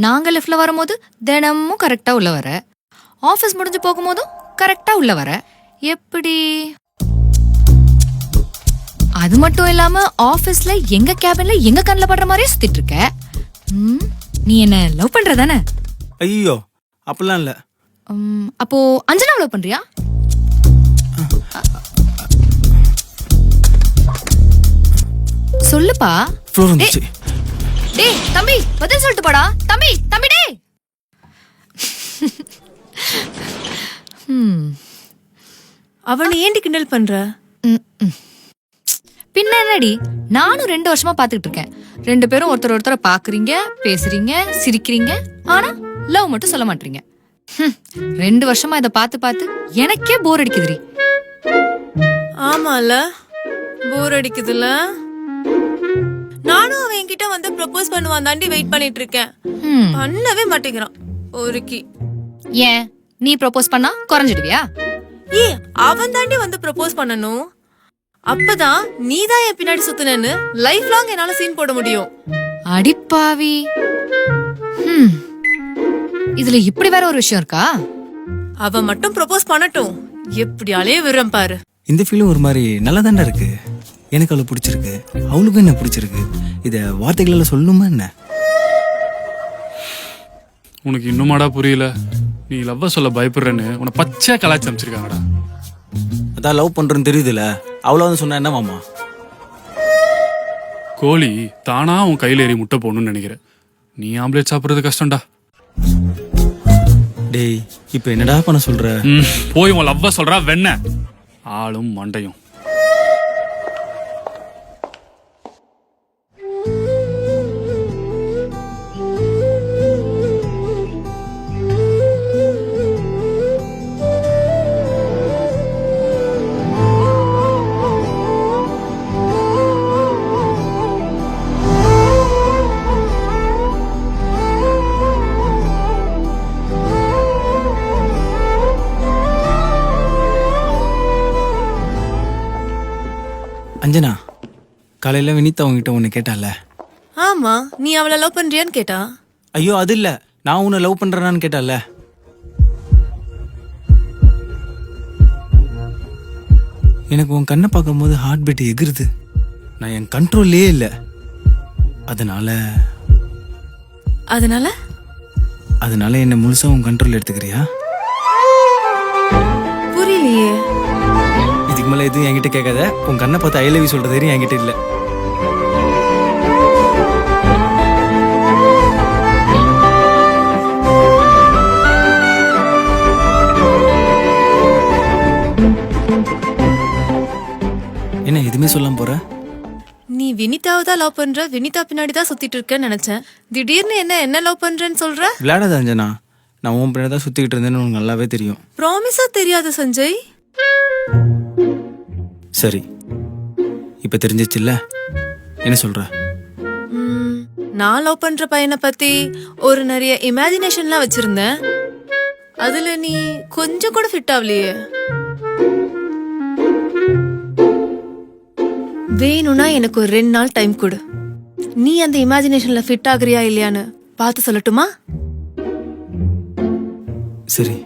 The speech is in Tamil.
நாங்க லிஃப்ட்ல வரும்போது தினமும் கரெக்டா உள்ள வர, ஆபீஸ் முடிஞ்சு போகும்போதும் கரெக்டா உள்ள வர. எப்படி? அது மட்டும் இல்லாம ஆபீஸ்ல எங்க கேபின்ல எங்க கண்ணில் படுற மாதிரியே சுத்திட்டு இருக்க. நீ என்ன லவ் பண்றதானே? ஐயோ அப்படிலாம் இல்ல. அப்போ அஞ்சனா லவ் பண்றியா? சொல்லுப்பா. டேய் தம்பி பதில் சொல்லிட்டு போடா. தம்பி தம்பி டேய். அவனை ஏண்டி கிண்டல் பண்ற? பின்ன என்னடி, நானும் 2 வருஷமா பாத்துக்கிட்டு இருக்கேன். 2 பேரும் ஒருத்தர் ஒருத்தரை பாக்குறீங்க, பேசுறீங்க, சிரிக்கிறீங்க, ஆனா லவ் மட்டும் சொல்ல மாட்டீங்க. 2 வருஷமா இதை பார்த்து பார்த்து எனக்கே போர் அடிக்குதுடி. ஆமால, போர் அடிக்குதுல. நானும் அவன் என்கிட்ட வந்து ப்ரப்போஸ் பண்ணுவான் தாண்டி வெயிட் பண்ணிட்டு இருக்கேன். பண்ணவே மாட்டேங்கிறான் ஒருக்கி. ஏன் நீ ப்ரப்போஸ் பண்ணா குறைஞ்சிடுவியா? அவன் தாண்டி வந்து ப்ரப்போஸ் பண்ணணும். அப்பதான் நீதான் என் பின்னாடி சுத்துனேன்னு லைஃப் லாங் என்னால சீன் போட முடியும். அடிப்பாவி. இதுல இப்படி வேற ஒரு விஷயம் இருக்கா? அவன் மட்டும் ப்ரப்போஸ் பண்ணட்டும், எப்படியாலே விடுறேன் பாரு. இந்த ஃபீலும் ஒரு மாதிரி நல்லா தானே இருக்கு. எனக்கு அவளை பிடிச்சிருக்கு, அவளுக்கும் என்ன பிடிச்சிருக்கு. இத வார்த்தைகளால சொல்லணுமா என்ன? உனக்கு இன்னுமாடா புரியல? நீ லவ்வ சொல்ல பயப்படுறேன்னு உன்னை பச்சையா கலாச்சி அமைச்சிருக்காங்கடா. அதான் லவ் பண்றேன்னு தெரியுதுல, அவ்வளோ வந்து சொன்னா என்ன மாமா? கோழி தானா உன் கையில ஏறி முட்டை போடணும்னு நினைக்கிறேன். நீ ஆம்லேட் சாப்பிடுறது கஷ்டம்டா. டேய் இப்ப என்னடா பண்ண சொல்ற? போய் உன் லவ்வ சொல்றா வெண்ண ஆளும் மண்டையும். அஞ்சனா, காலையில வினிதா உங்ககிட்ட ஒன்று கேட்டால? ஆமா, நீ அவளை லவ் பண்றியான்னு கேட்டா. ஐயோ அது இல்ல, நான் உன்னை லவ் பண்றேனான்னு கேட்டால. எனக்கு உன் கண்ணை பார்க்கும்போது ஹார்ட் பீட் எகிருது. நான் என் கண்ட்ரோல்லே இல்லை. அதனால என்ன முழுசா உன் கண்ட்ரோல் எடுத்துக்கிறியா? புரியலையே. இதுக்கு மேல எதுவும் என்கிட்ட கேட்காத. உன் கண்ணை பார்த்து ஐ லவ் யூ சொல்றது வரையும் என்கிட்ட இல்லை. என்ன எதுவுமே சொல்லாம போற? நீ வினிதாவை தான் லவ் பண்ற, வினிதா பின்னாடி தான் சுத்திட்டு இருக்கேன்னு நினைச்சேன். திடீர்னு என்ன லவ் பண்றேன்னு சொல்ற? விளையாடாத அஞ்சனா, நான் உன் பின்னாடி தான் சுத்திக்கிட்டு இருந்தேன்னு உனக்கு நல்லாவே தெரியும். ப்ராமிஸா தெரியாது சஞ்சய். சரி, இப்ப தெரிஞ்சிச்சுல்ல, என்ன சொல்ற? நான் லவ் பண்ற பையனை பத்தி ஒரு நிறைய இமேஜினேஷன்லாம் வச்சிருந்தேன். அதுல நீ கொஞ்சம் கூட ஃபிட் ஆகலையே. வேணும்னா எனக்கு ஒரு 2 நாள் டைம் கொடு. நீ அந்த இமேஜினேஷன்ல ஃபிட் ஆகுறியா இல்லையான்னு பார்த்து சொல்லட்டுமா? சரி.